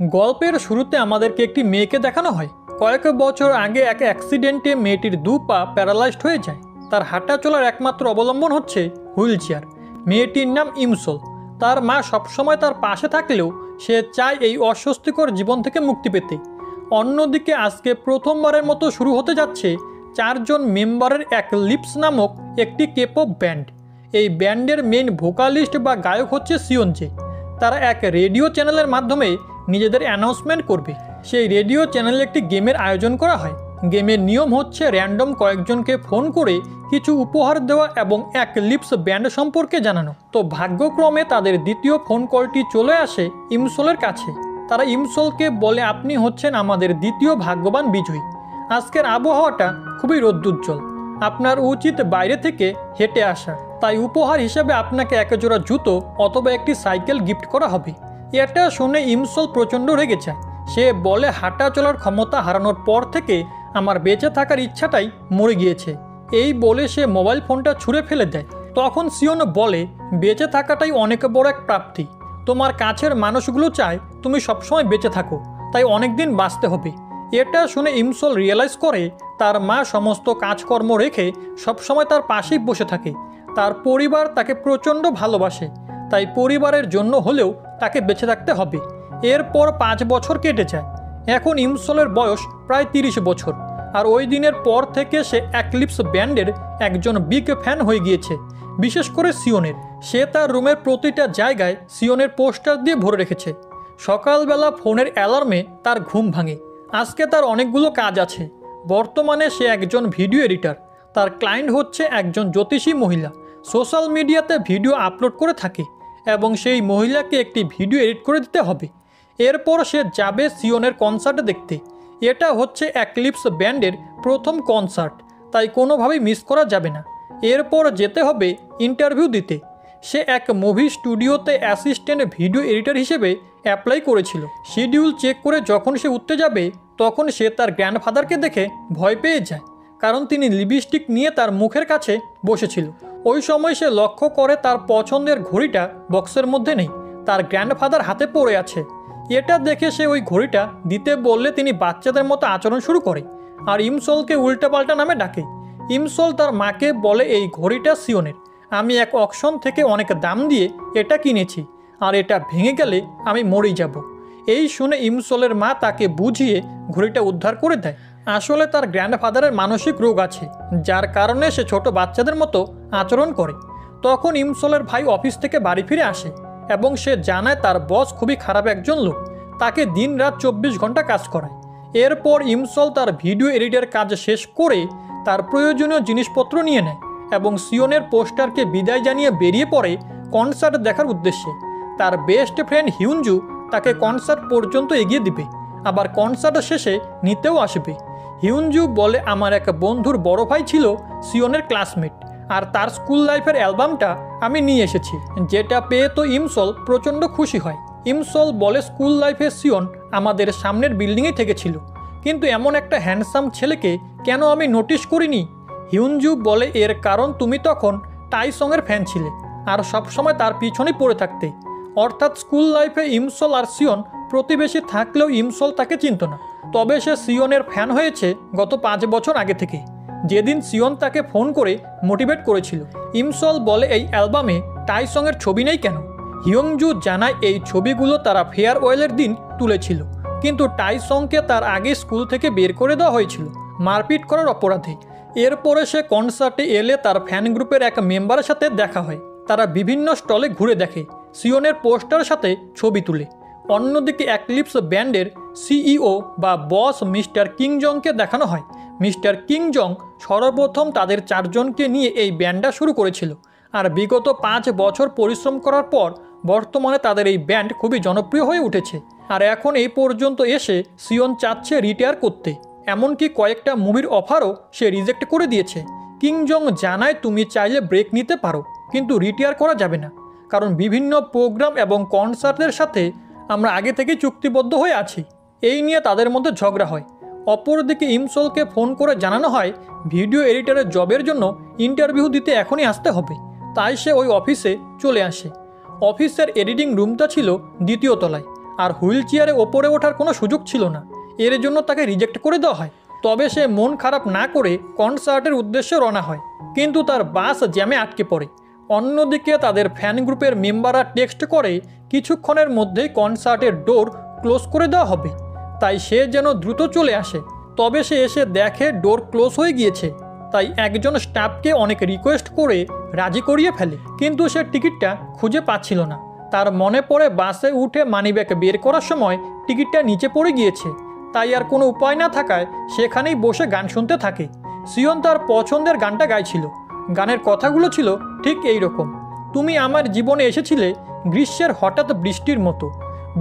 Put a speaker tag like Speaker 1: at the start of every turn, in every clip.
Speaker 1: গল্পের শুরুতে আমাদেরকে একটি মেয়েকে দেখানো হয়। কয়েক বছর আগে এক অ্যাক্সিডেন্টে মেয়েটির দু পা প্যারালাইজড হয়ে যায়। তার হাঁটা চলার একমাত্র অবলম্বন হচ্ছে হুইল চেয়ার। মেয়েটির নাম ইমসোল। তার মা সবসময় তার পাশে থাকলেও সে চায় এই অস্বস্তিকর জীবন থেকে মুক্তি পেতে। অন্যদিকে আজকে প্রথমবারের মতো শুরু হতে যাচ্ছে 4 জন মেম্বারের এক লিপস নামক একটি কেপপ ব্যান্ড। এই ব্যান্ডের মেইন ভোকালিস্ট বা গায়ক হচ্ছে সিওনজে। তারা এক রেডিও চ্যানেলের মাধ্যমে নিজেদের অ্যানাউন্সমেন্ট করবে। সেই রেডিও চ্যানেলে একটি গেমের আয়োজন করা হয়। গেমের নিয়ম হচ্ছে র্যান্ডম কয়েকজনকে ফোন করে কিছু উপহার দেওয়া এবং এক লিপস ব্যান্ড সম্পর্কে জানানো। তো ভাগ্যক্রমে তাদের দ্বিতীয় ফোন কলটি চলে আসে ইমসোলের কাছে। তারা ইমসোলকে বলে, আপনি হচ্ছেন আমাদের দ্বিতীয় ভাগ্যবান বিজয়ী। আজকের আবহাওয়াটা খুবই রোদ্দুজ্জ্বল, আপনার উচিত বাইরে থেকে হেঁটে আসা। তাই উপহার হিসেবে আপনাকে এক জোড়া জুতো অথবা একটি সাইকেল গিফট করা হবে। এটা শুনে ইমসোল প্রচণ্ড রেগে যায়। সে বলে, হাঁটা চলার ক্ষমতা হারানোর পর থেকে আমার বেঁচে থাকার ইচ্ছাটাই মরে গিয়েছে। এই বলে সে মোবাইল ফোনটা ছুঁড়ে ফেলে দেয়। তখন সিওন বলে, বেঁচে থাকাটাই অনেক বড় এক প্রাপ্তি। তোমার কাছের মানুষগুলো চায় তুমি সবসময় বেঁচে থাকো, তাই অনেক দিন বাঁচতে হবে। এটা শুনে ইমসোল রিয়েলাইজ করে তার মা সমস্ত কাজকর্ম রেখে সবসময় তার পাশেই বসে থাকে। তার পরিবার তাকে প্রচণ্ড ভালোবাসে, তাই পরিবারের জন্য হলেও তাকে বেঁচে থাকতে হবে। এরপর 5 বছর কেটে যায়। এখন ইমসোলের বয়স প্রায় 30 বছর। আর ওই দিনের পর থেকে সে একলিপস ব্যান্ডের একজন বিগ ফ্যান হয়ে গিয়েছে, বিশেষ করে সিওনের। সে তার রুমের প্রতিটা জায়গায় সিওনের পোস্টার দিয়ে ভরে রেখেছে। সকালবেলা ফোনের অ্যালার্মে তার ঘুম ভাঙে। আজকে তার অনেকগুলো কাজ আছে। বর্তমানে সে একজন ভিডিও এডিটর। তার ক্লায়েন্ট হচ্ছে একজন জ্যোতিষী মহিলা। সোশ্যাল মিডিয়াতে ভিডিও আপলোড করে থাকে এবং সেই মহিলাকে একটি ভিডিও এডিট করে দিতে হবে। এরপর সে যাবে সিওনের কনসার্ট দেখতে। এটা হচ্ছে একলিপস ব্যান্ডের প্রথম কনসার্ট, তাই কোনোভাবেই মিস করা যাবে না। এরপর যেতে হবে ইন্টারভিউ দিতে। সে এক মুভি স্টুডিওতে অ্যাসিস্ট্যান্ট ভিডিও এডিটর হিসেবে অ্যাপ্লাই করেছিল। শিডিউল চেক করে যখন সে উঠতে যাবে তখন সে তার গ্র্যান্ডফাদারকে দেখে ভয় পেয়ে যায়, কারণ তিনি লিপস্টিক নিয়ে তার মুখের কাছে বসেছিল। ওই সময় সে লক্ষ্য করে তার পছন্দের ঘড়িটা বক্সের মধ্যে নেই, তার গ্র্যান্ডফাদার হাতে পড়ে আছে। এটা দেখে সে ওই ঘড়িটা দিতে বললে তিনি বাচ্চাদের মতো আচরণ শুরু করে আর ইমসোলকে উল্টাপাল্টা নামে ডাকে। ইমসোল তার মাকে বলে, এই ঘড়িটা সিওনের, আমি এক অকশন থেকে অনেক দাম দিয়ে এটা কিনেছি, আর এটা ভেঙে গেলে আমি মরেই যাব। এই শুনে ইমসোলের মা তাকে বুঝিয়ে ঘড়িটা উদ্ধার করে দেয়। আসলে তার গ্র্যান্ডফাদারের মানসিক রোগ আছে, যার কারণে সে ছোট বাচ্চাদের মতো আচরণ করে। তখন ইমসোলের ভাই অফিস থেকে বাড়ি ফিরে আসে এবং সে জানায় তার বস খুবই খারাপ একজন লোক, তাকে দিন রাত 24 ঘন্টা কাজ করায়। এরপর ইমসোল তার ভিডিও এডিটের কাজ শেষ করে তার প্রয়োজনীয় জিনিসপত্র নিয়ে নেয় এবং সিওনের পোস্টারকে বিদায় জানিয়ে বেরিয়ে পড়ে কনসার্ট দেখার উদ্দেশ্যে। তার বেস্ট ফ্রেন্ড হিউনজু তাকে কনসার্ট পর্যন্ত এগিয়ে দিবে, আবার কনসার্ট শেষে নিতেও আসবে। হিউনজু বলে, আমার এক বন্ধুর বড় ভাই ছিল সিওনের ক্লাসমেট, আর তার স্কুল লাইফের অ্যালবামটা আমি নিয়ে এসেছি, যেটা পেয়ে তো ইমসোল প্রচণ্ড খুশি হয়। ইমসোল বলে, স্কুল লাইফে সিওন আমাদের সামনের বিল্ডিংয়ে থেকেছিল, কিন্তু এমন একটা হ্যান্ডসাম ছেলেকে কেন আমি নোটিশ করিনি? হিউনজু বলে, এর কারণ তুমি তখন টাইসংয়ের ফ্যান ছিলে আর সবসময় তার পিছনেই পড়ে থাকতে। অর্থাৎ স্কুল লাইফে ইমসোল আর সিওন প্রতিবেশী থাকলেও ইমসোল তাকে চিনত না। তবে সে সিওনের ফ্যান হয়েছে গত 5 বছর আগে থেকে, যেদিন সিওন তাকে ফোন করে মোটিভেট করেছিল। ইমসোল বলে, এই অ্যালবামে টাইসংয়ের ছবি নেই কেন? হিউনজু জানায়, এই ছবিগুলো তারা ফেয়ারওয়েলের দিন তুলেছিল, কিন্তু টাইসংকে তার আগে স্কুল থেকে বের করে দেওয়া হয়েছিল মারপিট করার অপরাধে। এরপরে সে কনসার্টে এলে তার ফ্যান গ্রুপের এক মেম্বারের সাথে দেখা হয়। তারা বিভিন্ন স্টলে ঘুরে দেখে, সিওনের পোস্টারের সাথে ছবি তুলে। অন্যদিকে একলিপস ব্যান্ডের সিইও বা বস মিস্টার কিংজংকে দেখানো হয়। মিস্টার কিংজং সর্বপ্রথম তাদের 4 জনকে নিয়ে এই ব্যান্ডটা শুরু করেছিল, আর বিগত 5 বছর পরিশ্রম করার পর বর্তমানে তাদের এই ব্যান্ড খুবই জনপ্রিয় হয়ে উঠেছে। আর এখন এই পর্যন্ত এসে সিওন চাচ্ছে রিটায়ার করতে, এমনকি কয়েকটা মুভির অফারও সে রিজেক্ট করে দিয়েছে। কিংজং জানায়, তুমি চাইলে ব্রেক নিতে পারো, কিন্তু রিটায়ার করা যাবে না, কারণ বিভিন্ন প্রোগ্রাম এবং কনসার্টের সাথে আমরা আগে থেকেই চুক্তিবদ্ধ হয়ে আছি। এই নিয়ে তাদের মধ্যে ঝগড়া হয়। অপরদিকে ইমসোলকে ফোন করে জানানো হয় ভিডিও এডিটরের জবের জন্য ইন্টারভিউ দিতে এখনই আসতে হবে। তাই সে ওই অফিসে চলে আসে। অফিসের এডিটিং রুমটা ছিল 2য় তলায়, আর হুইল চেয়ারে ওপরে ওঠার কোনো সুযোগ ছিল না। এর জন্য তাকে রিজেক্ট করে দেওয়া হয়। তবে সে মন খারাপ না করে কনসার্টের উদ্দেশ্যে রওনা হয়, কিন্তু তার বাস জ্যামে আটকে পড়ে। অন্যদিকে তাদের ফ্যান গ্রুপের মেম্বাররা টেক্সট করে কিছুক্ষণের মধ্যেই কনসার্টের ডোর ক্লোজ করে দেওয়া হবে, তাই সে যেন দ্রুত চলে আসে। তবে সে এসে দেখে ডোর ক্লোজ হয়ে গিয়েছে, তাই একজন স্টাফকে অনেক রিকোয়েস্ট করে রাজি করিয়ে ফেলে, কিন্তু সে টিকিটটা খুঁজে পাচ্ছিল না। তার মনে পড়ে বাসে উঠে মানিব্যাগ বের করার সময় টিকিটটা নিচে পড়ে গিয়েছে, তাই আর কোনো উপায় না থাকায় সেখানেই বসে গান শুনতে থাকে। সিয়ন তার পছন্দের গানটা গাইছিল। গানের কথাগুলো ছিল ঠিক এই রকম: তুমি আমার জীবনে এসেছিলে গ্রীষ্মের হঠাৎ বৃষ্টির মতো,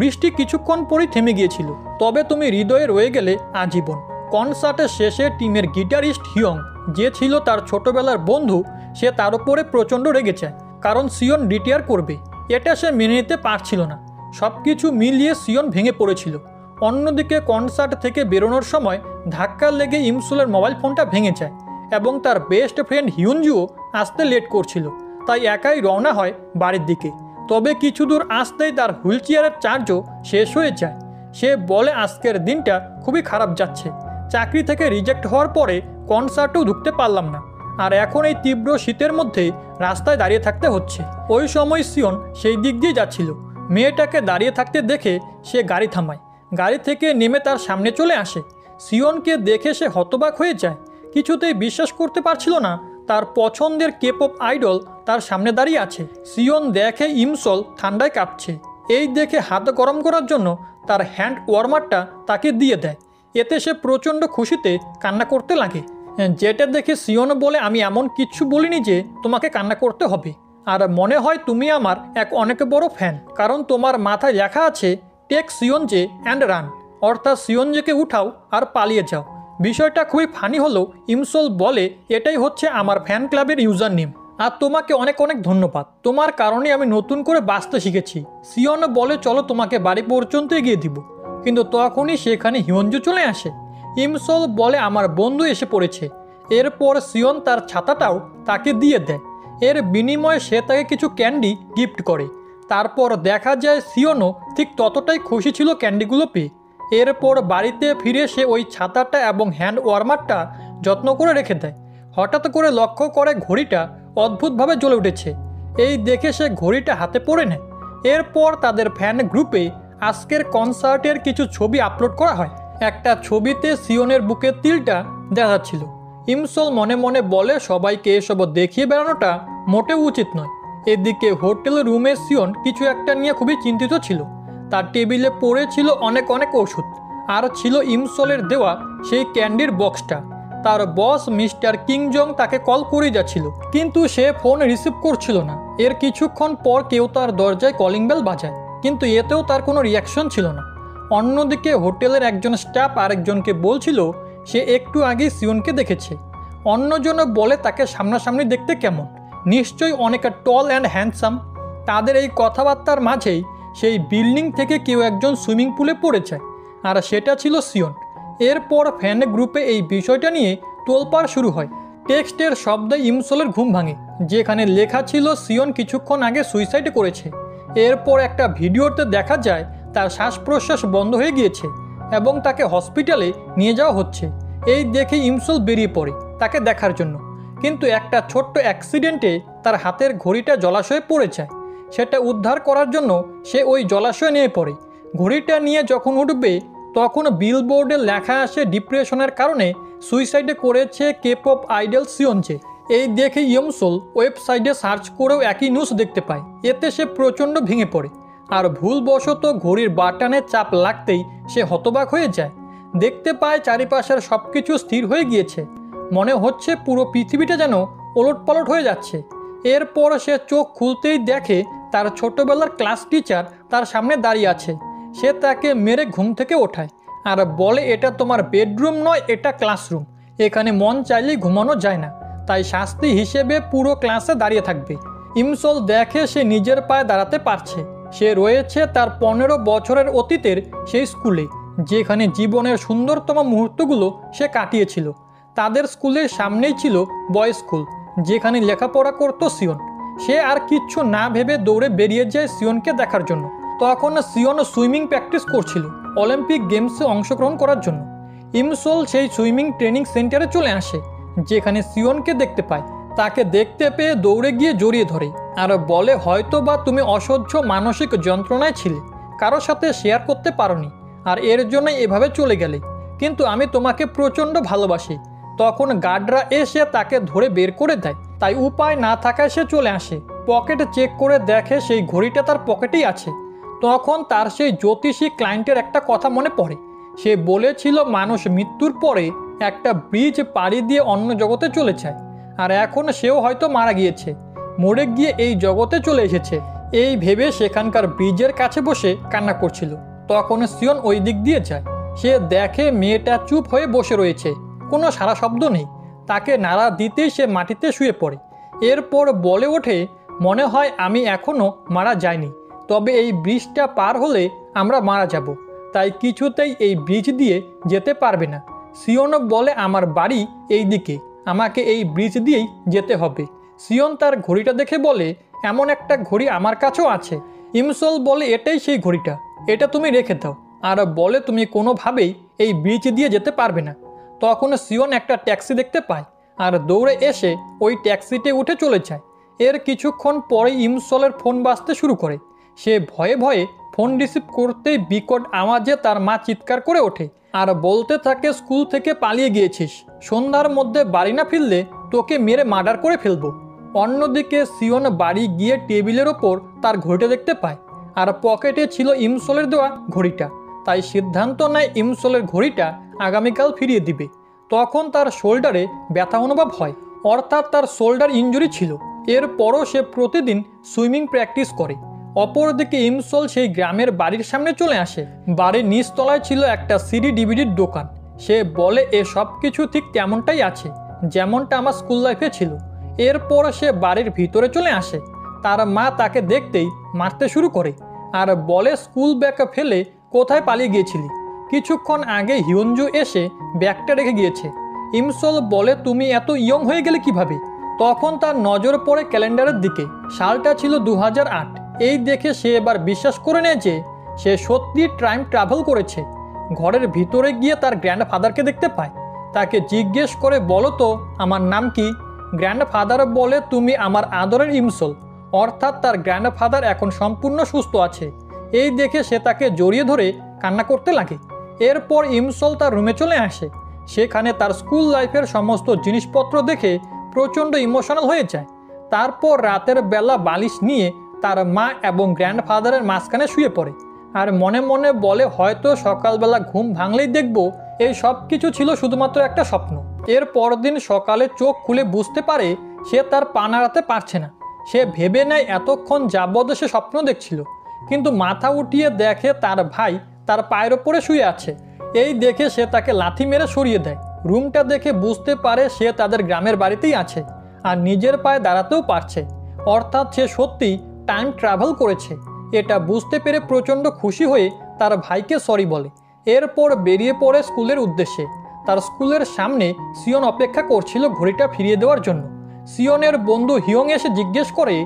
Speaker 1: বৃষ্টি কিছুক্ষণ পরই থেমে গিয়েছিল, তবে তুমি হৃদয়ে রয়ে গেলে আজীবন। কনসার্টের শেষে টিমের গিটারিস্ট হিয়ং, যে ছিল তার ছোটবেলার বন্ধু, সে তার উপরে প্রচণ্ড রেগে যায়, কারণ সিয়ন রিটায়ার করবে। এটা সে মেনে নিতে পারছিল না। সব কিছু মিলিয়ে সিয়ন ভেঙে পড়েছিল। অন্যদিকে কনসার্ট থেকে বেরোনোর সময় ধাক্কা লেগে ইমসুলের মোবাইল ফোনটা ভেঙে যায় এবং তার বেস্ট ফ্রেন্ড হিউনজুও আসতে লেট করছিল, তাই একাই রওনা হয় বাড়ির দিকে। তবে কিছু দূর আসতেই তার হুইল চেয়ারের চার্জও শেষ হয়ে যায়। সে বলে আজকের দিনটা খুবই খারাপ যাচ্ছে, চাকরি থেকে রিজেক্ট হওয়ার পরে কনসার্টেও ঢুকতে পারলাম না, আর এখন এই তীব্র শীতের মধ্যে রাস্তায় দাঁড়িয়ে থাকতে হচ্ছে। ওই সময় সিয়ন সেই দিক দিয়ে যাচ্ছিল। মেয়েটাকে দাঁড়িয়ে থাকতে দেখে সে গাড়ি থামায়। গাড়ি থেকে নেমে তার সামনে চলে আসে। সিয়নকে দেখে সে হতবাক হয়ে যায়, কিছুতেই বিশ্বাস করতে পারছিল না তার পছন্দের কেপপ আইডল তার সামনে দাঁড়িয়ে আছে। সিয়ন দেখে ইমসল ঠান্ডায় কাঁপছে। এই দেখে হাত গরম করার জন্য তার হ্যান্ড ওয়ার্মারটা তাকে দিয়ে দেয়। এতে সে প্রচণ্ড খুশিতে কান্না করতে লাগে, যেটা দেখে সিয়ন বলে, আমি এমন কিচ্ছু বলিনি যে তোমাকে কান্না করতে হবে, আর মনে হয় তুমি আমার এক অনেক বড় ফ্যান, কারণ তোমার মাথায় লেখা আছে টেক সিয়নজে অ্যান্ড রান, অর্থাৎ সিয়নজেকে উঠাও আর পালিয়ে যাও। বিষয়টা খুবই ফানি হলো। ইমসল বলে, এটাই হচ্ছে আমার ফ্যান ক্লাবের ইউজার নেম, আর তোমাকে অনেক অনেক ধন্যবাদ, তোমার কারণে আমি নতুন করে বাঁচতে শিখেছি। সিয়ন বলে, চলো তোমাকে বাড়ি পর্যন্ত এগিয়ে দিব, কিন্তু তখনই সেখানে হিয়নজু চলে আসে। ইমসল বলে, আমার বন্ধু এসে পড়েছে। এরপর সিয়ন তার ছাতাটাও তাকে দিয়ে দেয়। এর বিনিময়ে সে তাকে কিছু ক্যান্ডি গিফট করে। তারপর দেখা যায় সিয়নও ঠিক ততটাই খুশি ছিল ক্যান্ডিগুলো পেয়ে। এরপর বাড়িতে ফিরে সে ওই ছাতাটা এবং হ্যান্ড ওয়ার্মারটা যত্ন করে রেখে দেয়। হঠাৎ করে লক্ষ্য করে ঘড়িটা অদ্ভুতভাবে জ্বলে উঠেছে। এই দেখে সে ঘড়িটা হাতে পড়ে নেয়। এরপর তাদের ফ্যান গ্রুপে আজকের কনসার্টের কিছু ছবি আপলোড করা হয়। একটা ছবিতে সিয়নের বুকের তিলটা দেখা যাচ্ছিল। ইমসল মনে মনে বলে, সবাইকে এসব দেখিয়ে বেড়ানোটা মোটেও উচিত নয়। এদিকে হোটেল রুমে সিয়ন কিছু একটা নিয়ে খুবই চিন্তিত ছিল। তার টেবিলে পড়েছিল অনেক অনেক ওষুধ, আর ছিল ইমসলের দেওয়া সেই ক্যান্ডির বক্সটা। তার বস মিস্টার কিংজং তাকে কল করে যাচ্ছিল, কিন্তু সে ফোন রিসিভ করছিল না। এর কিছুক্ষণ পর কেউ তার দরজায় কলিং বেল বাজায়, কিন্তু এতেও তার কোনো রিয়াকশন ছিল না। অন্যদিকে হোটেলের একজন স্টাফ আরেকজনকে বলছিল সে একটু আগে সিয়নকে দেখেছে। অন্যজন বলে তাকে সামনাসামনি দেখতে কেমন, নিশ্চয়ই অনেক টল অ্যান্ড হ্যান্ডসাম। তাদের এই কথাবার্তার মাঝেই সেই বিল্ডিং থেকে কেউ একজন সুইমিং পুলে পড়ে যায়, আর সেটা ছিল সিয়ন। এরপর ফ্যান গ্রুপে এই বিষয়টা নিয়ে তোলপাড় শুরু হয়। টেক্সটের শব্দে ইমসলের ঘুম ভাঙে, যেখানে লেখা ছিল সিয়ন কিছুক্ষণ আগে সুইসাইড করেছে। এরপর একটা ভিডিওতে দেখা যায় তার শ্বাস প্রশ্বাস বন্ধ হয়ে গিয়েছে এবং তাকে হসপিটালে নিয়ে যাওয়া হচ্ছে। এই দেখে ইমসল বেরিয়ে পড়ে তাকে দেখার জন্য, কিন্তু একটা ছোট্ট অ্যাক্সিডেন্টে তার হাতের ঘড়িটা জলাশয়ে পড়ে যায়। সেটা উদ্ধার করার জন্য সে ওই জলাশয়ে নেমে পড়ে। ঘড়িটা নিয়ে যখন উঠবে তখন বিলবোর্ডে লেখা আসে ডিপ্রেশনের কারণে সুইসাইডে করেছে কেপপ আইডল সিয়নজে। এই দেখে ইমসল ওয়েবসাইটে সার্চ করেও একই নিউজ দেখতে পায়। এতে সে প্রচণ্ড ভেঙে পড়ে, আর ভুলবশত ঘড়ির বাটনে চাপ লাগতেই সে হতবাক হয়ে যায়। দেখতে পায় চারিপাশের সব কিছু স্থির হয়ে গিয়েছে, মনে হচ্ছে পুরো পৃথিবীটা যেন ওলটপালট হয়ে যাচ্ছে। এরপর সে চোখ খুলতেই দেখে তার ছোটবেলার ক্লাস টিচার তার সামনে দাঁড়িয়ে আছে। সে তাকে মেরে ঘুম থেকে ওঠায় আর বলে, এটা তোমার বেডরুম নয়, এটা ক্লাসরুম, এখানে মন চাইলেই ঘুমানো যায় না, তাই শাস্তি হিসেবে পুরো ক্লাসে দাঁড়িয়ে থাকবে। ইমসল দেখে সে নিজের পায়ে দাঁড়াতে পারছে। সে রয়েছে তার 15 বছরের অতীতের সেই স্কুলে, যেখানে জীবনের সুন্দরতম মুহূর্তগুলো সে কাটিয়েছিল। তাদের স্কুলের সামনেই ছিল বয়েজ স্কুল, যেখানে লেখাপড়া করতো সিয়ন। সে আর কিচ্ছু না ভেবে দৌড়ে বেরিয়ে যায় সিয়নকে দেখার জন্য। তখন সিওন সুইমিং প্র্যাকটিস করছিল অলিম্পিক গেমসে অংশগ্রহণ করার জন্য। ইমসল সেই সুইমিং ট্রেনিং সেন্টারে চলে আসে, যেখানে সিওনকে দেখতে পায়। তাকে দেখতে পেয়ে দৌড়ে গিয়ে জড়িয়ে ধরে আর বলে, হয়তো বা তুমি অসহ্য মানসিক যন্ত্রণায় ছিলে, কারোর সাথে শেয়ার করতে পারোনি আর এর জন্যই এভাবে চলে গেলে, কিন্তু আমি তোমাকে প্রচণ্ড ভালোবাসি। তখন গার্ডরা এসে তাকে ধরে বের করে দেয়, তাই উপায় না থাকায় সে চলে আসে। পকেট চেক করে দেখে সেই ঘড়িটা তার পকেটেই আছে। তখন তার সেই জ্যোতিষী ক্লায়েন্টের একটা কথা মনে পড়ে। সে বলেছিল মানুষ মৃত্যুর পরে একটা ব্রিজ পাড়ি দিয়ে অন্য জগতে চলে যায়, আর এখন সেও হয়তো মারা গিয়েছে, মরে গিয়ে এই জগতে চলে এসেছে। এই ভেবে সেখানকার ব্রিজের কাছে বসে কান্না করছিল। তখন সিওন ওই দিক দিয়ে যায়। সে দেখে মেয়েটা চুপ হয়ে বসে রয়েছে, কোনো সারা শব্দ নেই। তাকে নাড়া দিতেই সে মাটিতে শুয়ে পড়ে। এরপর বলে ওঠে, মনে হয় আমি এখনও মারা যাইনি, তবে এই ব্রিজটা পার হলে আমরা মারা যাব, তাই কিছুতেই এই ব্রিজ দিয়ে যেতে পারবে না। সিওন বলে, আমার বাড়ি এই দিকে, আমাকে এই ব্রিজ দিয়েই যেতে হবে। সিওন তার ঘড়িটা দেখে বলে, এমন একটা ঘড়ি আমার কাছেও আছে। ইমসল বলে, এটাই সেই ঘড়িটা, এটা তুমি রেখে দাও, আর বলে তুমি কোনোভাবেই এই ব্রিজ দিয়ে যেতে পারবে না। তখন সিওন একটা ট্যাক্সি দেখতে পায় আর দৌড়ে এসে ওই ট্যাক্সিতে উঠে চলে যায়। এর কিছুক্ষণ পরে ইমসলের ফোন বাজতে শুরু করে। সে ভয়ে ভয়ে ফোন রিসিভ করতেই বিকট আওয়াজে তার মা চিৎকার করে ওঠে আর বলতে থাকে, স্কুল থেকে পালিয়ে গিয়েছিস, সন্ধ্যার মধ্যে বাড়ি না ফিরলে তোকে মেরে মার্ডার করে ফেলবো। অন্যদিকে সিওন বাড়ি গিয়ে টেবিলের ওপর তার ঘড়িটা দেখতে পায় আর পকেটে ছিল ইমসলের দেওয়া ঘড়িটা। তাই সিদ্ধান্ত নেয় ইমসলের ঘড়িটা আগামীকাল ফিরিয়ে দিবে। তখন তার শোল্ডারে ব্যথা অনুভব হয়, অর্থাৎ তার শোল্ডার ইনজুরি ছিল। এরপরও সে প্রতিদিন সুইমিং প্র্যাকটিস করে। অপরদিকে ইমসল সেই গ্রামের বাড়ির সামনে চলে আসে। বাড়ির নিচতলায় ছিল একটা সিডি ডিভিডির দোকান। সে বলে, এ সব কিছু ঠিক তেমনটাই আছে যেমনটা আমার স্কুল লাইফে ছিল। এরপর সে বাড়ির ভিতরে চলে আসে। তার মা তাকে দেখতেই মারতে শুরু করে আর বলে, স্কুল ব্যাগ ফেলে কোথায় পালিয়ে গিয়েছিলি? কিছুক্ষণ আগে হিয়ঞ্জু এসে ব্যাগটা রেখে গিয়েছে। ইমসল বলে, তুমি এত ইয়ং হয়ে গেলে কিভাবে? তখন তার নজর পড়ে ক্যালেন্ডারের দিকে। সালটা ছিল 2008। এই দেখে সে এবার বিশ্বাস করে নেয় যে সে সত্যি টাইম ট্রাভেল করেছে। ঘরের ভিতরে গিয়ে তার গ্র্যান্ডফাদারকে দেখতে পায়। তাকে জিজ্ঞেস করে, বলো তো আমার নাম কি? গ্র্যান্ডফাদার বলে, তুমি আমার আদরের ইমসল, অর্থাৎ তার গ্র্যান্ডফাদার এখন সম্পূর্ণ সুস্থ আছে। এই দেখে সে তাকে জড়িয়ে ধরে কান্না করতে লাগে। এরপর ইমসল তার রুমে চলে আসে। সেখানে তার স্কুল লাইফের সমস্ত জিনিসপত্র দেখে প্রচণ্ড ইমোশনাল হয়ে যায়। তারপর রাতের বেলা বালিশ নিয়ে তার মা এবং গ্র্যান্ডফাদারের মাঝখানে শুয়ে পড়ে আর মনে মনে বলে, হয়তো সকালবেলা ঘুম ভাঙলেই দেখব এই সব কিছু ছিল শুধুমাত্র একটা স্বপ্ন। এর পরদিন সকালে চোখ খুলে বুঝতে পারে সে তার পা নাড়াতে পারছে না। সে ভেবে নেয় এতক্ষণ যাবৎ সে স্বপ্ন দেখছিল, কিন্তু মাথা উঠিয়ে দেখে তার ভাই তার পায়ের ওপরে শুয়ে আছে। এই দেখে সে তাকে লাথি মেরে সরিয়ে দেয়। রুমটা দেখে বুঝতে পারে সে তাদের গ্রামের বাড়িতেই আছে আর নিজের পায়ে দাঁড়াতেও পারছে, অর্থাৎ সে সত্যিই টাইম ট্রাভেল করেছে। এটা বুঝতে পেরে প্রচণ্ড খুশি হয়ে তার ভাইকে সরি বলে। এরপর বেরিয়ে পড়ে স্কুলের উদ্দেশ্যে। তার স্কুলের সামনে সিওন অপেক্ষা করছিল ঘড়িটা ফিরিয়ে দেওয়ার জন্য। সিওনের বন্ধু হিয়ং এসে জিজ্ঞেস করে,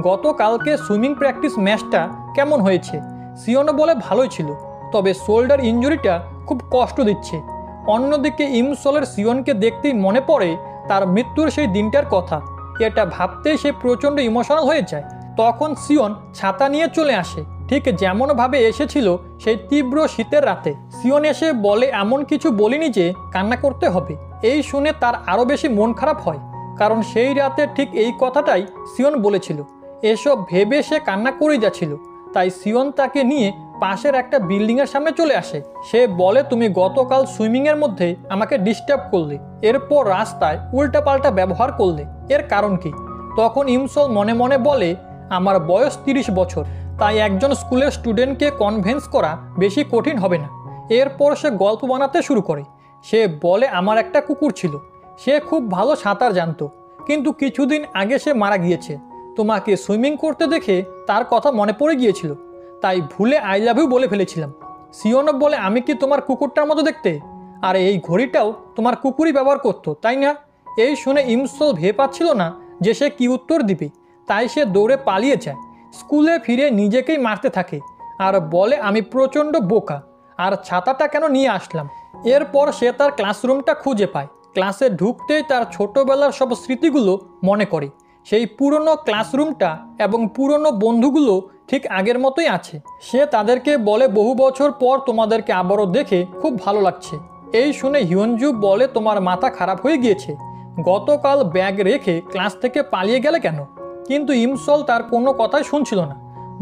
Speaker 1: গতকালকে সুইমিং প্র্যাকটিস ম্যাচটা কেমন হয়েছে? সিওন বলে, ভালোই ছিল, তবে শোল্ডার ইনজুরিটা খুব কষ্ট দিচ্ছে। অন্যদিকে ইমসলের সিওনকে দেখতেই মনে পড়ে তার মৃত্যুর সেই দিনটার কথা। এটা ভাবতেই সে প্রচণ্ড ইমোশনাল হয়ে যায়। তখন সিওন ছাতা নিয়ে চলে আসে, ঠিক যেমনভাবে এসেছিল সেই তীব্র শীতের রাতে। সিওন এসে বলে, এমন কিছু বলিনি যে কান্না করতে হবে। এই শুনে তার আরও বেশি মন খারাপ হয়, কারণ সেই রাতে ঠিক এই কথাটাই সিওন বলেছিল। এসব ভেবে সে কান্না করেই যাচ্ছিল। তাই সিওন তাকে নিয়ে পাশের একটা বিল্ডিংয়ের সামনে চলে আসে। সে বলে, তুমি গতকাল সুইমিংয়ের মধ্যে আমাকে ডিস্টার্ব করলে, এরপর রাস্তায় উল্টাপাল্টা ব্যবহার করলে, এর কারণ কি? তখন ইমসল মনে মনে বলে, আমার বয়স 30 বছর, তাই একজন স্কুলের স্টুডেন্টকে কনভিন্স করা বেশি কঠিন হবে না। এরপর সে গল্প বানাতে শুরু করে। সে বলে, আমার একটা কুকুর ছিল, সে খুব ভালো সাঁতার জানতো, কিন্তু কিছুদিন আগে সে মারা গিয়েছে। তোমাকে সুইমিং করতে দেখে তার কথা মনে পড়ে গিয়েছিল, তাই ভুলে আই লাভ ইউ বলে ফেলেছিলাম। সিওন বলে, আমি কি তোমার কুকুরটার মতো দেখতে? আর এই ঘড়িটাও তোমার কুকুরই ব্যবহার করতো, তাই না? এই শুনে ইমসল ভেবে পাচ্ছিল না যে সে কি উত্তর দিবে, তাই সে দৌড়ে পালিয়ে যায়। স্কুলে ফিরে নিজেকেই মারতে থাকে আর বলে আমি প্রচণ্ড বোকা, আর ছাতাটা কেন নিয়ে আসলাম। এরপর সে তার ক্লাসরুমটা খুঁজে পায়। ক্লাসে ঢুকতেই তার ছোটোবেলার সব স্মৃতিগুলো মনে করে। সেই পুরনো ক্লাসরুমটা এবং পুরনো বন্ধুগুলো ঠিক আগের মতোই আছে। সে তাদেরকে বলে বহু বছর পর তোমাদেরকে আবারও দেখে খুব ভালো লাগছে। এই শুনে হিয়নজু বলে তোমার মাথা খারাপ হয়ে গিয়েছে, গতকাল ব্যাগ রেখে ক্লাস থেকে পালিয়ে গেলে কেন? কিন্তু ইমসল তার কোনো কথাই শুনছিল না,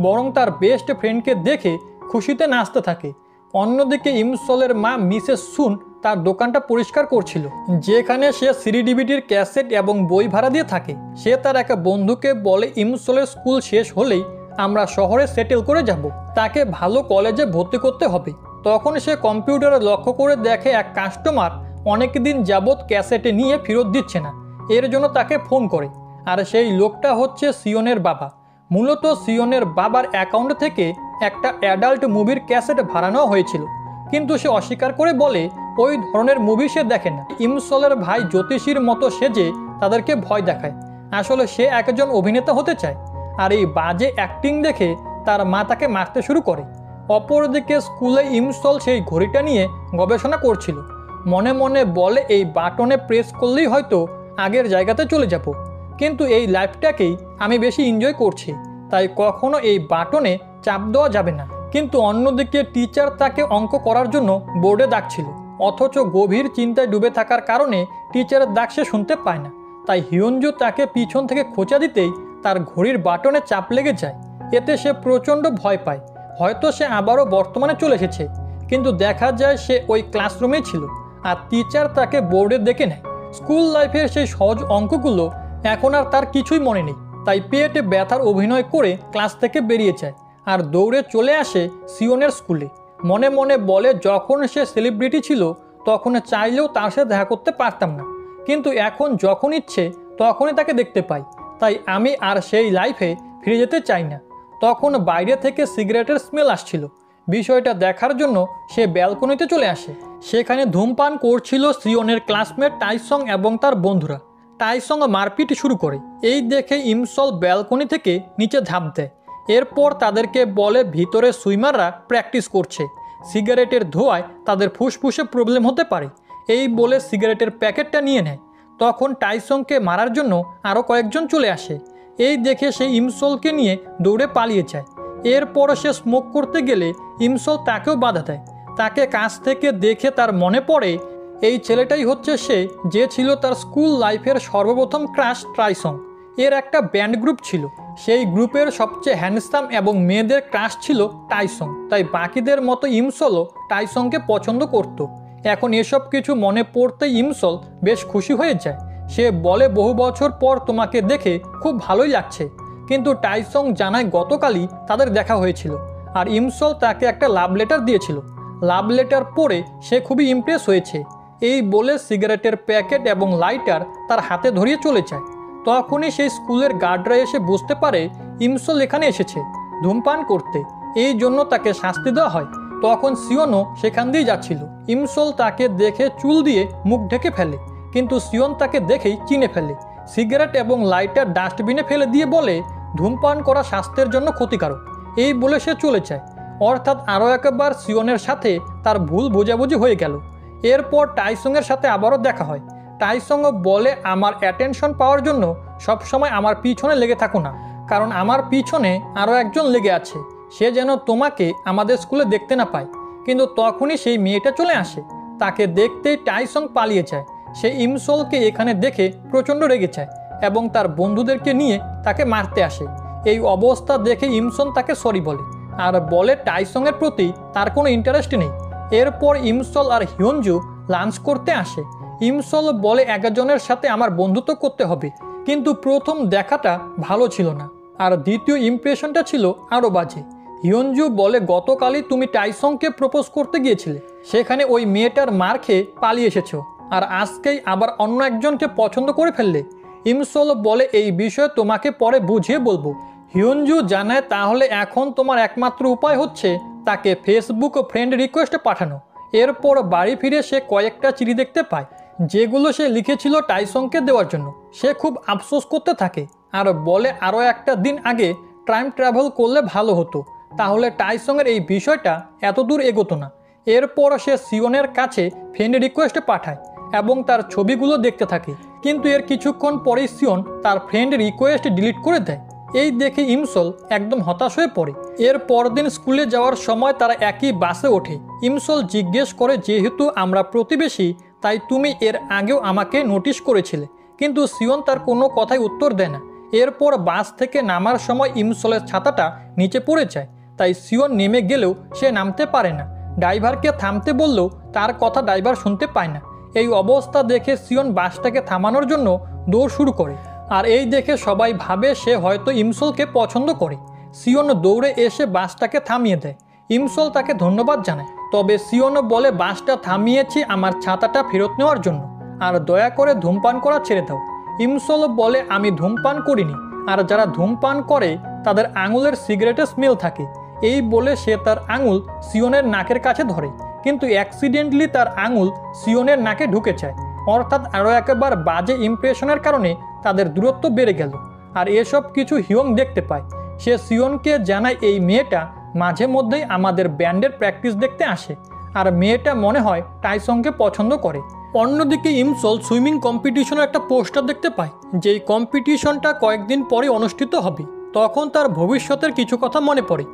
Speaker 1: বরং তার বেস্ট ফ্রেন্ডকে দেখে খুশিতে নাচতে থাকে। অন্যদিকে ইমসলের মা মিসেস সুন তার দোকানটা পরিষ্কার করছিল, যেখানে সে সিডি ডিভিডির ক্যাসেট এবং বই ভাড়া দিয়ে থাকে। সে তার এক বন্ধুকে বলে ইমসলের স্কুল শেষ হলেই আমরা শহরে সেটেল করে যাব, তাকে ভালো কলেজে ভর্তি করতে হবে। তখন সে কম্পিউটারে লক্ষ্য করে দেখে এক কাস্টমার অনেক দিন যাবৎ ক্যাসেটে নিয়ে ফেরত দিচ্ছে না। এর জন্য তাকে ফোন করে, আর সেই লোকটা হচ্ছে সিওনের বাবা। মূলত সিওনের বাবার অ্যাকাউন্ট থেকে একটা অ্যাডাল্ট মুভির ক্যাসেট ভাড়া নেওয়া হয়েছিল, কিন্তু সে অস্বীকার করে বলে ওই ধরনের মুভি সে দেখে না। ইমসলের ভাই জ্যোতিষীর মতো সেজে তাদেরকে ভয় দেখায়। আসলে সে একজন অভিনেতা হতে চায়, আর এই বাজে অ্যাক্টিং দেখে তার মা তাকে মারতে শুরু করে। অপরদিকে স্কুলে ইমসল সেই ঘড়িটা নিয়ে গবেষণা করছিল। মনে মনে বলে এই বাটনে প্রেস করলেই হয়তো আগের জায়গাতে চলে যাব, কিন্তু এই লাইফটাকেই আমি বেশি এনজয় করছি, তাই কখনো এই বাটনে চাপ দেওয়া যাবে না। কিন্তু অন্যদিকে টিচার তাকে অঙ্ক করার জন্য বোর্ডে ডাকছিল, অথচ গভীর চিন্তায় ডুবে থাকার কারণে টিচারের ডাক সে শুনতে পায় না। তাই হিয়নজু তাকে পিছন থেকে খোঁচা দিতেই তার ঘড়ির বাটনে চাপ লেগে যায়। এতে সে প্রচণ্ড ভয় পায়, হয়তো সে আবারও বর্তমানে চলে এসেছে। কিন্তু দেখা যায় সে ওই ক্লাসরুমেই ছিল, আর টিচার তাকে বোর্ডে দেখে নেয়। স্কুল লাইফের সেই সহজ অঙ্কগুলো এখন আর তার কিছুই মনে নেই, তাই পেটে ব্যথার অভিনয় করে ক্লাস থেকে বেরিয়ে যায় আর দৌড়ে চলে আসে সিওনের স্কুলে। মনে মনে বলে যখন সে সেলিব্রিটি ছিল তখন চাইলেও তার সাথে দেখা করতে পারতাম না, কিন্তু এখন যখন ইচ্ছে তখনই তাকে দেখতে পাই, তাই আমি আর সেই লাইফে ফিরে যেতে চাই না। তখন বাইরে থেকে সিগারেটের স্মেল আসছিল। বিষয়টা দেখার জন্য সে ব্যালকনিতে চলে আসে। সেখানে ধূমপান করছিল সিওনের ক্লাসমেট টাইসং এবং তার বন্ধুরা। টাইসং মারপিট শুরু করে। এই দেখে ইমসল ব্যালকনি থেকে নিচে ঝাঁপ দেয়। এরপর তাদেরকে বলে ভিতরে সুইমাররা প্র্যাকটিস করছে, সিগারেটের ধোঁয়ায় তাদের ফুসফুসে প্রবলেম হতে পারে। এই বলে সিগারেটের প্যাকেটটা নিয়ে নেয়। তখন টাইসংকে মারার জন্য আরও কয়েকজন চলে আসে। এই দেখে সে ইমসলকে নিয়ে দৌড়ে পালিয়ে যায়। এরপর সে স্মোক করতে গেলে ইমসল তাকেও বাধা দেয়। তাকে কাছ থেকে দেখে তার মনে পড়ে এই ছেলেটাই হচ্ছে সে যে ছিল তার স্কুল লাইফের সর্বপ্রথম ক্রাশ টাইসং। এর একটা ব্যান্ড গ্রুপ ছিল, সেই গ্রুপের সবচেয়ে হ্যান্ডসাম এবং মেয়েদের ক্রাশ ছিল টাইসং, তাই বাকিদের মতো ইমসলও টাইসংকে পছন্দ করত। এখন এসব কিছু মনে পড়তে ইমসল বেশ খুশি হয়ে যায়। সে বলে বহু বছর পর তোমাকে দেখে খুব ভালোই লাগছে। কিন্তু টাইসং জানায় গতকালই তাদের দেখা হয়েছিল, আর ইমসল তাকে একটা লাভ লেটার দিয়েছিল। লাভ লেটার পড়ে সে খুবই ইমপ্রেস হয়েছে। এই বলে সিগারেটের প্যাকেট এবং লাইটার তার হাতে ধরিয়ে চলে যায়। তখনই সেই স্কুলের গার্ডরা এসে বুঝতে পারে ইমসল এখানে এসেছে ধূমপান করতে, এই জন্য তাকে শাস্তি দেওয়া হয়। তখন সিওনও সেখান দিয়ে যাচ্ছিল। ইমসল তাকে দেখে চুল দিয়ে মুখ ঢেকে ফেলে, কিন্তু সিওন তাকে দেখেই চিনে ফেলে। সিগারেট এবং লাইটার ডাস্টবিনে ফেলে দিয়ে বলে ধূমপান করা স্বাস্থ্যের জন্য ক্ষতিকারক। এই বলে সে চলে যায়। অর্থাৎ আরও একবার সিওনের সাথে তার ভুল বোঝাবুঝি হয়ে গেল। এরপর টাইসংয়ের সাথে আবারও দেখা হয়। টাইসংও বলে আমার অ্যাটেনশন পাওয়ার জন্য সবসময় আমার পিছনে লেগে থাকো না, কারণ আমার পিছনে আরও একজন লেগে আছে, সে যেন তোমাকে আমাদের স্কুলে দেখতে না পায়। কিন্তু তখনই সেই মেয়েটা চলে আসে। তাকে দেখতেই টাইসং পালিয়ে যায়। সে ইমসলকে এখানে দেখে প্রচণ্ড রেগে যায় এবং তার বন্ধুদেরকে নিয়ে তাকে মারতে আসে। এই অবস্থা দেখে ইমসন তাকে সরি বলে আর বলে টাইসংয়ের প্রতি তার কোনো ইন্টারেস্ট নেই। এরপর ইমসল আর হিয়নজু লাঞ্চ করতে আসে। ইমসল বলে একজনের সাথে আমার বন্ধুত্ব করতে হবে, কিন্তু প্রথম দেখাটা ভালো ছিল না, আর দ্বিতীয় ইমপ্রেশনটা ছিল আরও বাজে। হিয়নজু বলে গতকালই তুমি টাইসংকে প্রপোজ করতে গিয়েছিলে, সেখানে ওই মেয়েটার মার খেয়ে পালিয়ে এসেছো, আর আজকেই আবার অন্য একজনকে পছন্দ করে ফেললে। ইমসল বলে এই বিষয়ে তোমাকে পরে বুঝিয়ে বলবো। হিয়নজু জানায় তাহলে এখন তোমার একমাত্র উপায় হচ্ছে তাকে ফেসবুক ফ্রেন্ড রিকোয়েস্ট পাঠানো। এরপর বাড়ি ফিরে সে কয়েকটা চিঠি দেখতে পায়, যেগুলো সে লিখেছিল টাইসংকে দেওয়ার জন্য। সে খুব আফসোস করতে থাকে আর বলে আরও একটা দিন আগে টাইম ট্রাভেল করলে ভালো হতো, তাহলে টাইসংয়ের এই বিষয়টা এত দূর এগোতো না। এরপর সে সিওনের কাছে ফ্রেন্ড রিকোয়েস্ট পাঠায় এবং তার ছবিগুলো দেখতে থাকে, কিন্তু এর কিছুক্ষণ পরেই সিওন তার ফ্রেন্ড রিকোয়েস্ট ডিলিট করে দেয়। এই দেখে ইমসল একদম হতাশ হয়ে পড়ে। এর পরদিন স্কুলে যাওয়ার সময় তারা একই বাসে ওঠে। ইমসল জিজ্ঞেস করে, যেহেতু আমরা প্রতিবেশী তাই তুমি এর আগেও আমাকে নোটিশ করেছিলে, কিন্তু সিওন তার কোনো কথাই উত্তর দেয় না। এরপর বাস থেকে নামার সময় ইমসলের ছাতাটা নিচে পড়ে যায়, তাই সিওন নেমে গেলেও সে নামতে পারে না। ড্রাইভারকে থামতে বললেও তার কথা ড্রাইভার শুনতে পায় না। এই অবস্থা দেখে সিওন বাসটাকে থামানোর জন্য দৌড় শুরু করে, আর এই দেখে সবাই ভাবে সে হয়তো ইমসলকে পছন্দ করে। সিওন দৌড়ে এসে বাসটাকে থামিয়ে দেয়। ইমসল তাকে ধন্যবাদ জানায়, তবে সিওন বলে, বাসটা থামিয়েছি আমার ছাতাটা ফেরত নেওয়ার জন্য, আর দয়া করে ধূমপান করা ছেড়ে দাও। ইমসল বলে, আমি ধূমপান করিনি, আর যারা ধূমপান করে তাদের আঙুলের সিগারেটের স্মেল থাকে। এই বলে সে তার আঙুল সিওনের নাকের কাছে ধরে, কিন্তু অ্যাক্সিডেন্টলি তার আঙুল সিওনের নাকে ঢুকে যায়। অর্থাৎ আরও একবার বাজে ইমপ্রেশনের কারণে তাদের দূরত্ব বেড়ে গেল। আর এসব কিছু হিয়ং দেখতে পায়। সে সিওনকে জানায়, এই মেয়েটা মাঝে মধ্যেই আমাদের ব্যান্ডের প্র্যাকটিস দেখতে আসে, আর মেয়েটা মনে হয় টাইসংকে পছন্দ করে। অন্যদিকে ইমসল সুইমিং কম্পিটিশনের একটা পোস্টার দেখতে পায়, যেই কম্পিটিশনটা কয়েকদিন পরে অনুষ্ঠিত হবে। তখন তার ভবিষ্যতের কিছু কথা মনে পড়ে,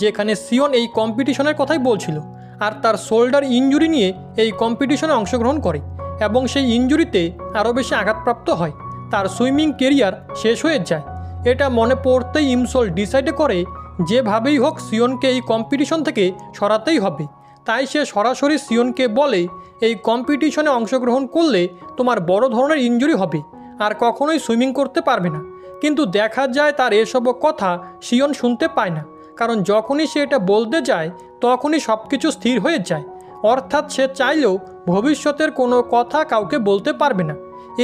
Speaker 1: যেখানে সিওন এই কম্পিটিশনের কথাই বলছিল, আর তার শোল্ডার ইনজুরি নিয়ে এই কম্পিটিশনে অংশগ্রহণ করে এবং সেই ইনজুরিতে আরও বেশি আঘাতপ্রাপ্ত হয়। তার সুইমিং কেরিয়ার শেষ হয়ে যায়। এটা মনে পড়তেই ইমসল ডিসাইড করে যেভাবেই হোক সিওনকে এই কম্পিটিশন থেকে সরাতেই হবে। তাই সে সরাসরি সিওনকে বলে, এই কম্পিটিশনে অংশগ্রহণ করলে তোমার বড় ধরনের ইনজুরি হবে আর কখনোই সুইমিং করতে পারবে না। কিন্তু দেখা যায় তার এসব কথা সিওন শুনতে পায় না, কারণ যখনই সে এটা বলতে যায় তখনই সব কিছু স্থির হয়ে যায়। অর্থাৎ সে চাইলেও ভবিষ্যতের কোনো কথা কাউকে বলতে পারবে না।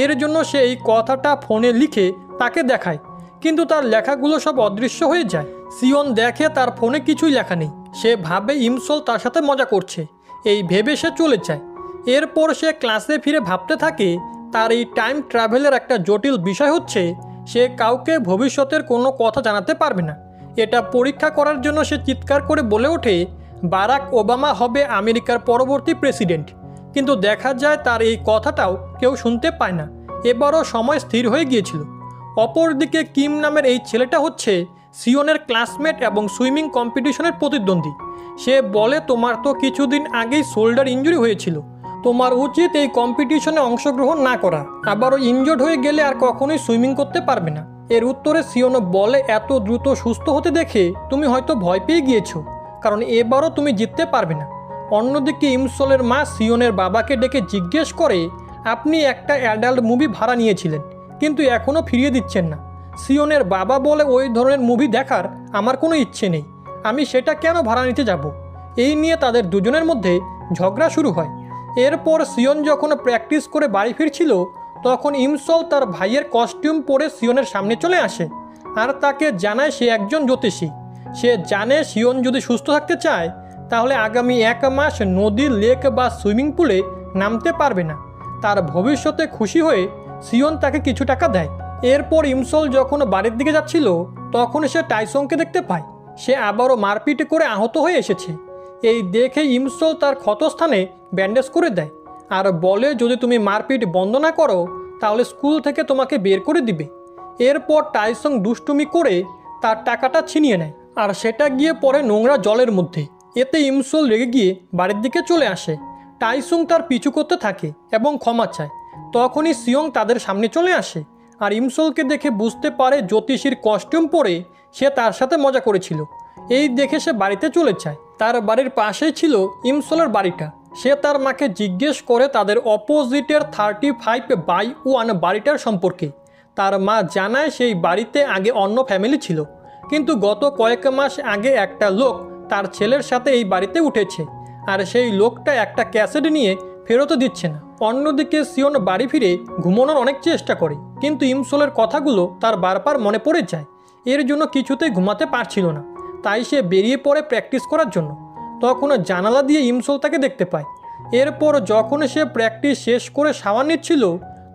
Speaker 1: এর জন্য সে এই কথাটা ফোনে লিখে তাকে দেখায়, কিন্তু তার লেখাগুলো সব অদৃশ্য হয়ে যায়। সিওন দেখে তার ফোনে কিছুই লেখা নেই। সে ভাবে ইমসল তার সাথে মজা করছে, এই ভেবে সে চলে যায়। এরপর সে ক্লাসে ফিরে ভাবতে থাকে, তার এই টাইম ট্রাভেলের একটা জটিল বিষয় হচ্ছে সে কাউকে ভবিষ্যতের কোনো কথা জানাতে পারবে না। এটা পরীক্ষা করার জন্য সে চিৎকার করে বলে ওঠে, বারাক ওবামা হবে আমেরিকার পরবর্তী প্রেসিডেন্ট। কিন্তু দেখা যায় তার এই কথাটাও কেউ শুনতে পায় না। এবারও সময় স্থির হয়ে গিয়েছিল। অপরদিকে কিম নামের এই ছেলেটা হচ্ছে সিওনের ক্লাসমেট এবং সুইমিং কম্পিটিশনের প্রতিদ্বন্দ্বী। সে বলে, তোমার তো কিছুদিন আগেই শোল্ডার ইনজুরি হয়েছিল, তোমার উচিত এই কম্পিটিশনে অংশগ্রহণ না করা। আবারও ইনজোর্ড হয়ে গেলে আর কখনোই সুইমিং করতে পারবে না। এর উত্তরে সিওন বলে, এত দ্রুত সুস্থ হতে দেখে তুমি হয়তো ভয় পেয়ে গিয়েছো, কারণ এবারও তুমি জিততে পারবে না। অন্যদিকে ইমসলের মা সিওনের বাবাকে ডেকে জিজ্ঞেস করে, আপনি একটা অ্যাডাল্ট মুভি ভাড়া নিয়েছিলেন কিন্তু এখনও ফিরিয়ে দিচ্ছেন না। সিওনের বাবা বলে, ওই ধরনের মুভি দেখার আমার কোনো ইচ্ছে নেই, আমি সেটা কেন ভাড়া নিতে যাব। এই নিয়ে তাদের দুজনের মধ্যে ঝগড়া শুরু হয়। এরপর সিওন যখন প্র্যাকটিস করে বাড়ি ফিরছিল তখন ইমসল তার ভাইয়ের কস্টিউম পরে সিওনের সামনে চলে আসে আর তাকে জানায় সে একজন জ্যোতিষী। সে জানে সিওন যদি সুস্থ থাকতে চায় তাহলে আগামী 1 মাস নদী, লেক বা সুইমিং পুলে নামতে পারবে না। তার ভবিষ্যতে খুশি হয়ে সিওন তাকে কিছু টাকা দেয়। এরপর ইমসল যখন বাড়ির দিকে যাচ্ছিল তখন সে টাইসংকে দেখতে পায়। সে আবারও মারপিট করে আহত হয়ে এসেছে। এই দেখে ইমসল তার ক্ষতস্থানে ব্যান্ডেজ করে দেয় আর বলে, যদি তুমি মারপিট বন্ধ না করো তাহলে স্কুল থেকে তোমাকে বের করে দিবে। এরপর টাইসং দুষ্টুমি করে তার টাকাটা ছিনিয়ে নেয় আর সেটা গিয়ে পড়ে নোংরা জলের মধ্যে। এতে ইমসল রেগে গিয়ে বাড়ির দিকে চলে আসে। টাইসং তার পিছু করতে থাকে এবং ক্ষমা চায়। তখনই সিওং তাদের সামনে চলে আসে আর ইমসলকে দেখে বুঝতে পারে জ্যোতিষীর কস্টিউম পরে সে তার সাথে মজা করেছিল। এই দেখে সে বাড়িতে চলে যায়। তার বাড়ির পাশেই ছিল ইমসলের বাড়িটা। সে তার মাকে জিজ্ঞেস করে তাদের অপোজিটের 35/1 বাড়িটার সম্পর্কে। তার মা জানায় সেই বাড়িতে আগে অন্য ফ্যামিলি ছিল, কিন্তু গত কয়েক মাস আগে একটা লোক তার ছেলের সাথে এই বাড়িতে উঠেছে আর সেই লোকটা একটা ক্যাসেট নিয়ে ফেরত দিচ্ছে না। অন্যদিকে সিওন বাড়ি ফিরে ঘুমানোর অনেক চেষ্টা করে, কিন্তু ইমসলের কথাগুলো তার বারবার মনে পড়ে যায়। এর জন্য কিছুতেই ঘুমাতে পারছিল না। তাই সে বেরিয়ে পড়ে প্র্যাকটিস করার জন্য। তখন জানালা দিয়ে ইমসল তাকে দেখতে পায়। এরপর যখন সে প্র্যাকটিস শেষ করে শাওয়ার নিচ্ছিল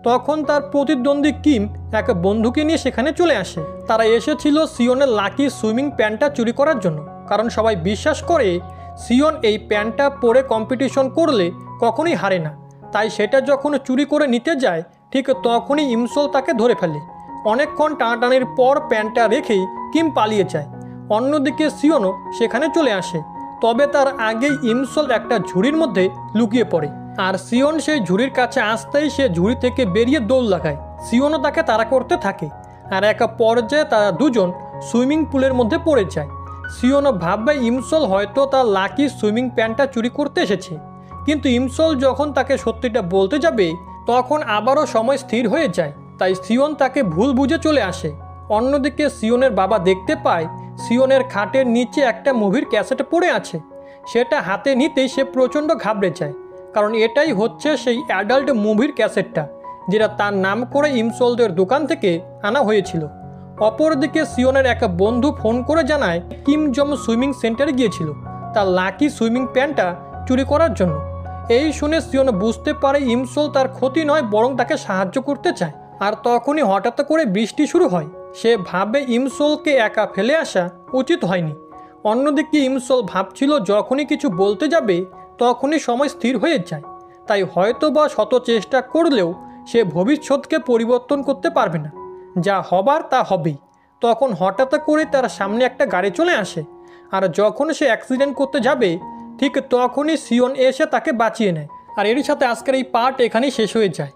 Speaker 1: তখন তার প্রতিদ্বন্দ্বী কিম এক বন্ধুকে নিয়ে সেখানে চলে আসে। তারা এসেছিল সিওনের লাকি সুইমিং প্যান্টটা চুরি করার জন্য। কারণ সবাই বিশ্বাস করে সিওন এই প্যান্টটা পরে কম্পিটিশন করলে কখনোই হারে না। তাই সেটা যখন চুরি করে নিতে যায় ঠিক তখনই ইমসোল তাকে ধরে ফেলে। অনেকক্ষণ টানাটানির পর প্যান্টটা রেখেই কিম পালিয়ে যায়। অন্যদিকে সিওনও সেখানে চলে আসে, তবে তার আগেই ইমসোল একটা ঝুড়ির মধ্যে লুকিয়ে পড়ে। আর সিওন সেই ঝুড়ির কাছে আসতেই সে ঝুড়ি থেকে বেরিয়ে দৌড় লাগায়। সিওনও তাকে তাড়া করতে থাকে, আর এক পর্যায়ে তারা দুজন সুইমিং পুলের মধ্যে পড়ে যায়। সিওনও ভাববে ইমসোল হয়তো তার লাকি সুইমিং প্যান্টটা চুরি করতে এসেছে, কিন্তু ইমসোল যখন তাকে সত্যিটা বলতে যাবে তখন আবারও সময় স্থির হয়ে যায়। তাই সিওন তাকে ভুল বুঝে চলে আসে। অন্যদিকে সিওনের বাবা দেখতে পায় সিওনের খাটের নিচে একটা মুভির ক্যাসেট পড়ে আছে। সেটা হাতে নিতেই সে প্রচণ্ড ঘাবড়ে যায়, কারণ এটাই হচ্ছে সেই অ্যাডাল্ট মুভির ক্যাসেটটা যেটা তার নাম করে ইমসোলদের দোকান থেকে আনা হয়েছিল। অপরদিকে সিওনের এক বন্ধু ফোন করে জানায় কিম জম সুইমিং সেন্টারে গিয়েছিল তার লাকি সুইমিং প্যান্টটা চুরি করার জন্য। এই শুনে সিওন বুঝতে পারে ইমসোল তার ক্ষতি নয় বরং তাকে সাহায্য করতে চায়। আর তখনই হঠাৎ করে বৃষ্টি শুরু হয়। সে ভাবে ইমসোলকে একা ফেলে আসা উচিত হয়নি। অন্যদিকে ইমসোল ভাবছিল যখনই কিছু বলতে যাবে তখনই সময় স্থির হয়ে যায়, তাই হয়তো বা শত চেষ্টা করলেও সে ভবিষ্যৎকে পরিবর্তন করতে পারবে না। যা হবার তা হবেই। তখন হঠাৎ করে তার সামনে একটা গাড়ি চলে আসে, আর যখন সে অ্যাক্সিডেন্ট করতে যাবে ঠিক তখনই সিওন এসে তাকে বাঁচিয়ে নেয়। আর এর সাথে আজকের এই পার্ট এখানেই শেষ হয়ে যায়।